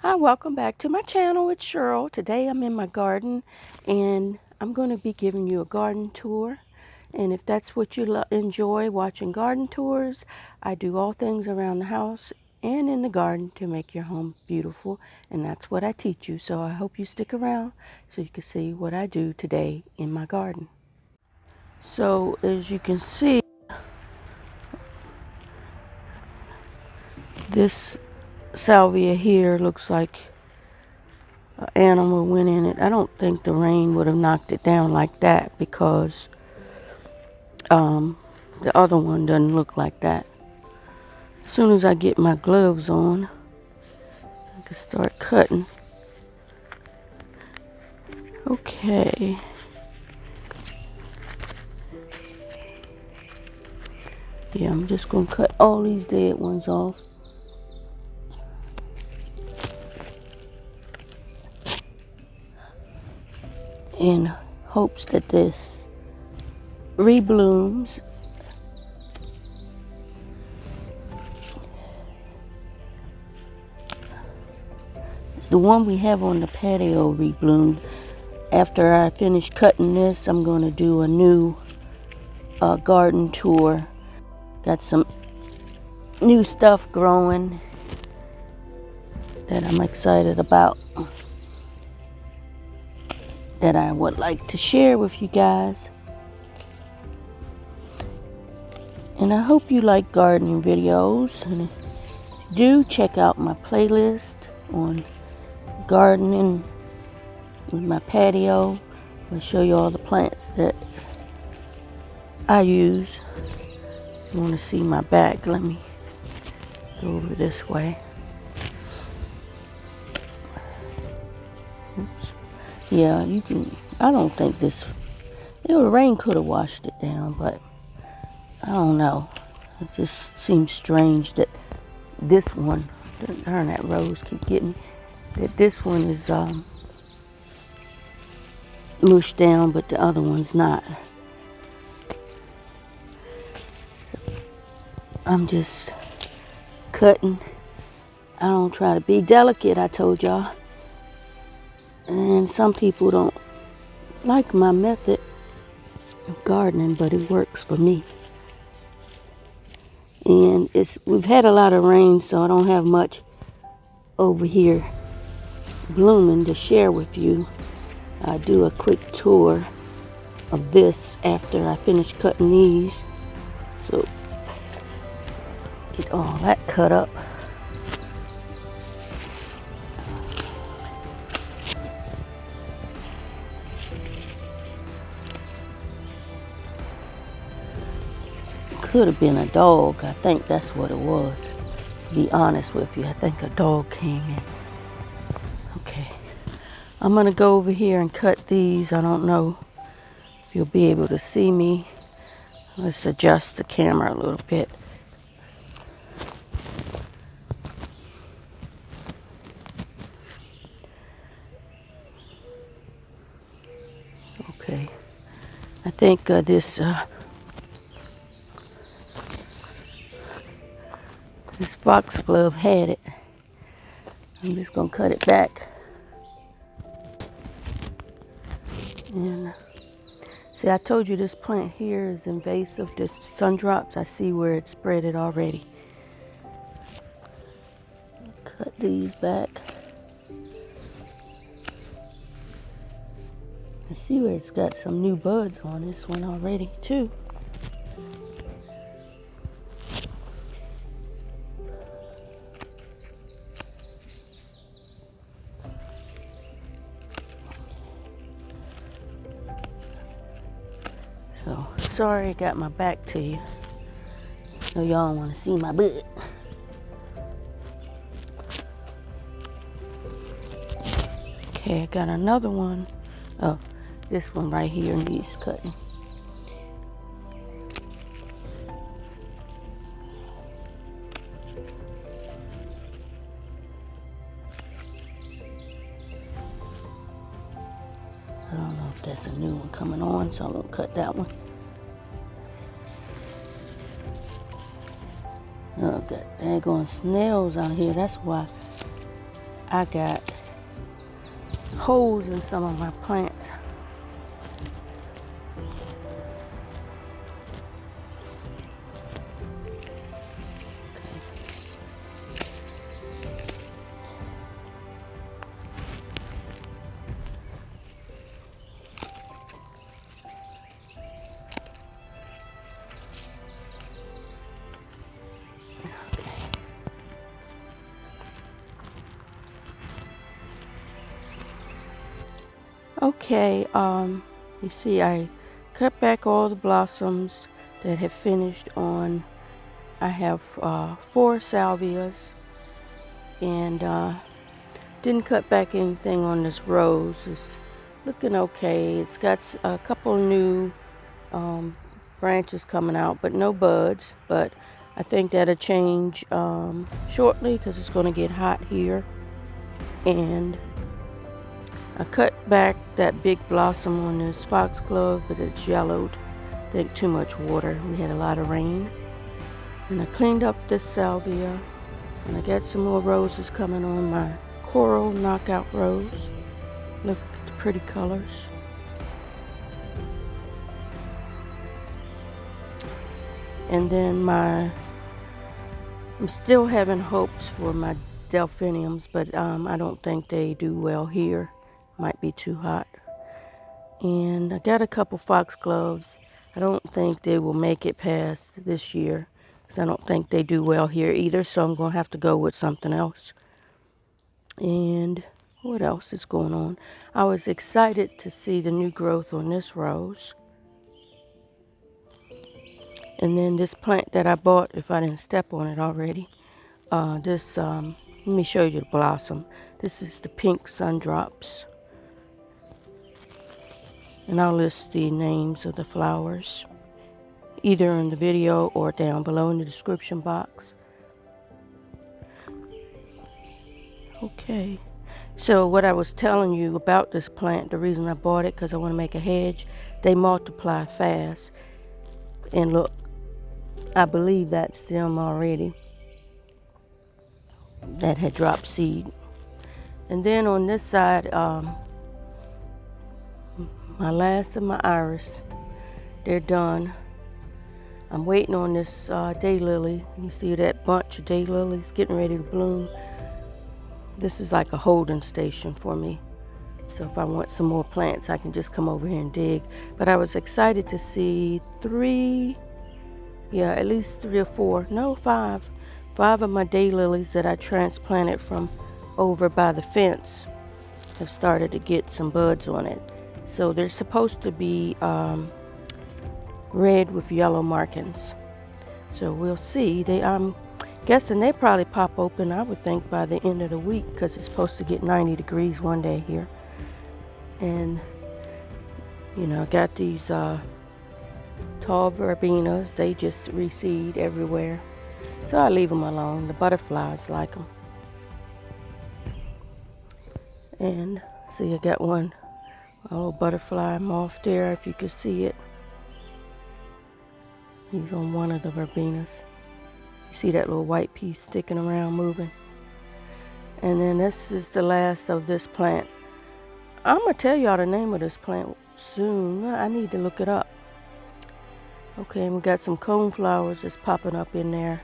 Hi, welcome back to my channel. It's Cheryl. Today I'm in my garden and I'm going to be giving you a garden tour. And if that's what you enjoy, watching garden tours, I do all things around the house and in the garden to make your home beautiful. And that's what I teach you. So I hope you stick around so you can see what I do today in my garden. So as you can see, this salvia here looks like an animal went in it. I don't think the rain would have knocked it down like that because the other one doesn't look like that. As soon as I get my gloves on, I can start cutting. Okay. Yeah, I'm just going to cut all these dead ones off. In hopes that this reblooms. It's the one we have on the patio rebloomed. After I finish cutting this, I'm going to do a new garden tour. Got some new stuff growing that I'm excited about, that I would like to share with you guys. And I hope you like gardening videos. And do check out my playlist on gardening with my patio. I'll show you all the plants that I use. If you want to see my back, let me go over this way. Oops. Yeah, you can. I don't think this. The rain could have washed it down, but I don't know. It just seems strange that this one, her and that rose keep getting, that this one is mushed down, but the other one's not. I'm just cutting. I don't try to be delicate, I told y'all. And some people don't like my method of gardening, but it works for me. And we've had a lot of rain, so I don't have much over here blooming to share with you. I'll do a quick tour of this after I finish cutting these. So get all that cut up. Could have been a dog. I think that's what it was. To be honest with you, I think a dog came in. Okay. I'm going to go over here and cut these. I don't know if you'll be able to see me. Let's adjust the camera a little bit. Okay. I think this foxglove had it. I'm just going to cut it back. And see, I told you this plant here is invasive. This sundrops, I see where it spread it already. Cut these back. I see where it's got some new buds on this one already too. So, sorry I got my back to you. No, y'all don't want to see my butt. Okay, I got another one. Oh, this one right here needs cutting. I don't know if that's a new one coming on, so I won't cut that one. Oh, got daggone snails out here, that's why. I got holes in some of my plants. Okay, you see I cut back all the blossoms that have finished on. I have 4 salvias, and didn't cut back anything on this rose. It's looking okay. It's got a couple new branches coming out, but no buds. But I think that'll change shortly because it's going to get hot here. And I cut back that big blossom on this foxglove, but it's yellowed. I think too much water. We had a lot of rain. And I cleaned up this salvia, and I got some more roses coming on my coral knockout rose. Look at the pretty colors. And then I'm still having hopes for my delphiniums, but I don't think they do well here. Might be too hot. And I got a couple foxgloves. I don't think they will make it past this year, because I don't think they do well here either, so I'm going to have to go with something else. And what else is going on? I was excited to see the new growth on this rose. And then this plant that I bought, if I didn't step on it already, let me show you the blossom. This is the pink sundrops. And I'll list the names of the flowers, either in the video or down below in the description box. Okay, so what I was telling you about this plant, the reason I bought it, because I want to make a hedge. They multiply fast. And look, I believe that's them already that had dropped seed. And then on this side, my last of my iris, they're done. I'm waiting on this daylily. You see that bunch of daylilies getting ready to bloom. This is like a holding station for me. So if I want some more plants, I can just come over here and dig. But I was excited to see at least 3 or 4, no, 5 of my daylilies that I transplanted from over by the fence have started to get some buds on it. So they're supposed to be red with yellow markings. So we'll see. I'm guessing they probably pop open, I would think, by the end of the week, because it's supposed to get 90 degrees one day here. And I got these tall verbenas. They just reseed everywhere, so I leave them alone. The butterflies like them. And see, I got a little butterfly moth there, if you can see it. He's on one of the verbenas. You see that little white piece sticking around moving? And then this is the last of this plant. I'm going to tell y'all the name of this plant soon. I need to look it up. Okay, and we got some cone flowers that's popping up in there.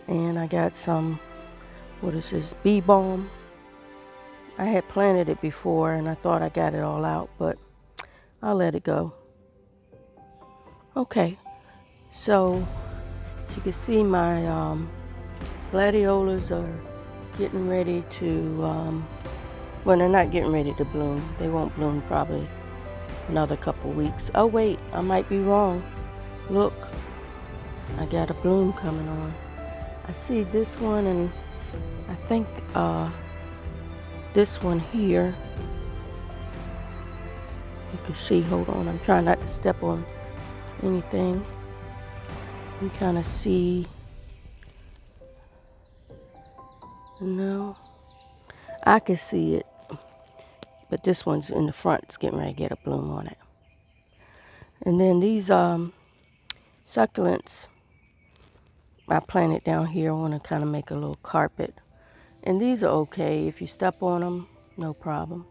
And I got some, what is this, bee balm. I had planted it before and I thought I got it all out, but I'll let it go. Okay, so as you can see, my gladiolas are getting ready to, well, they're not getting ready to bloom. They won't bloom probably another couple weeks. Oh wait, I might be wrong. Look, I got a bloom coming on. I see this one, and I think this one here. You can see, hold on, I'm trying not to step on anything. You kind of see, no, I can see it, but this one's in the front. It's getting ready to get a bloom on it. And then these succulents I planted down here. I want to kind of make a little carpet, And these are okay. If you step on them, no problem.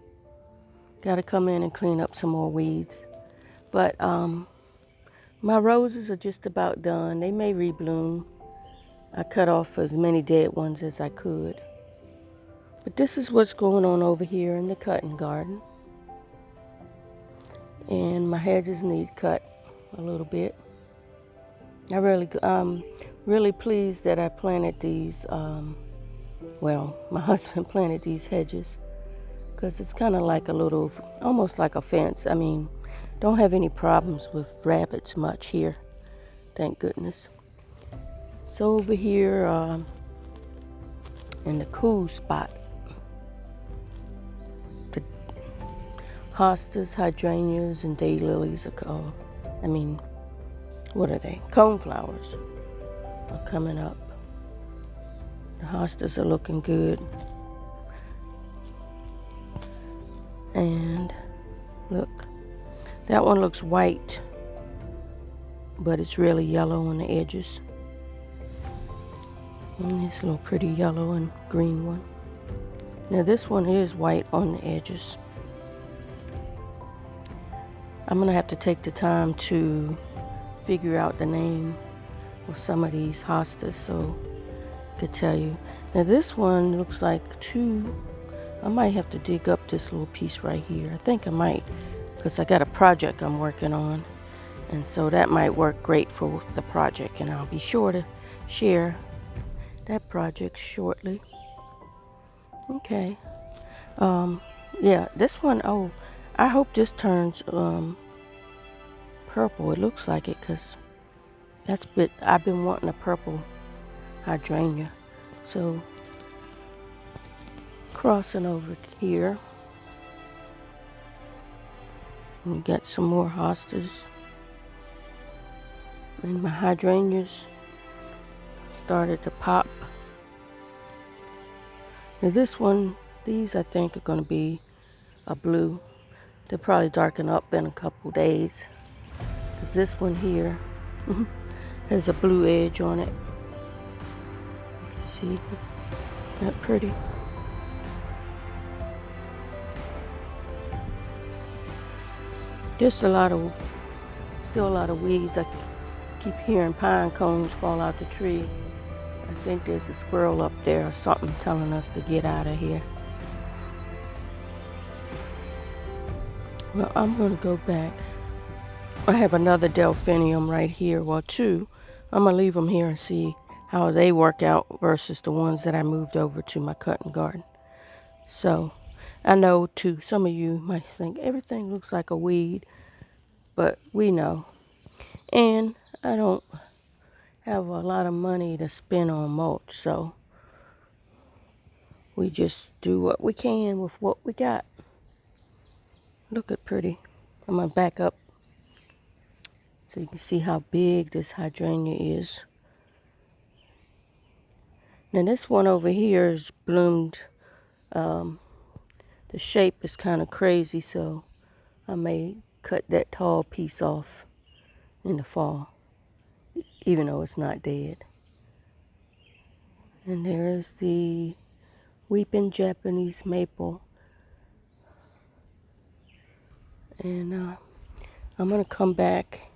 Got to come in and clean up some more weeds. But my roses are just about done. They may rebloom. I cut off as many dead ones as I could. But this is what's going on over here in the cutting garden. And my hedges need cut a little bit. Really pleased that I planted these, well, my husband planted these hedges, because it's kind of like a little, almost like a fence. I mean, don't have any problems with rabbits much here, thank goodness. So over here in the cool spot, the hostas, hydrangeas, and daylilies are called. I mean, what are they? Coneflowers are coming up. The hostas are looking good. And look, that one looks white, but it's really yellow on the edges. And this little pretty yellow and green one. Now this one is white on the edges. I'm gonna have to take the time to figure out the name of some of these hostas so I could tell you. Now this one looks like two. I might have to dig up this little piece right here. I think I might, because I got a project I'm working on, and so that might work great for the project, and I'll be sure to share that project shortly. Okay. Yeah, this one, oh, I hope this turns purple. It looks like it, because I've been wanting a purple hydrangea. So crossing over here, we got some more hostas, and my hydrangeas started to pop. Now these I think are going to be a blue. They'll probably darken up in a couple days. This one here has a blue edge on it. You can see, isn't that pretty? There's still a lot of weeds. I keep hearing pine cones fall out the tree. I think there's a squirrel up there or something telling us to get out of here. Well, I'm going to go back. I have another delphinium right here. Well, two. I'm going to leave them here and see how they work out versus the ones that I moved over to my cutting garden. So, I know too, some of you might think everything looks like a weed, but we know. And I don't have a lot of money to spend on mulch, so we just do what we can with what we got. Look at pretty. I'm going to back up so you can see how big this hydrangea is. Now this one over here is bloomed. The shape is kind of crazy, so I may cut that tall piece off in the fall, even though it's not dead. And there's the weeping Japanese maple. And I'm going to come back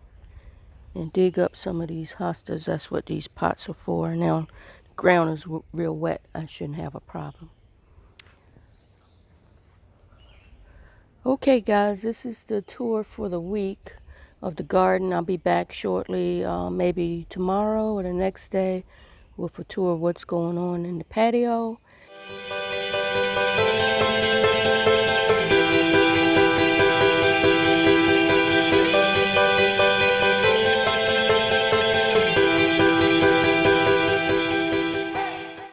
and dig up some of these hostas. That's what these pots are for. Now, the ground is real wet. I shouldn't have a problem. Okay, guys, this is the tour for the week of the garden. I'll be back shortly, maybe tomorrow or the next day, with a tour of what's going on in the patio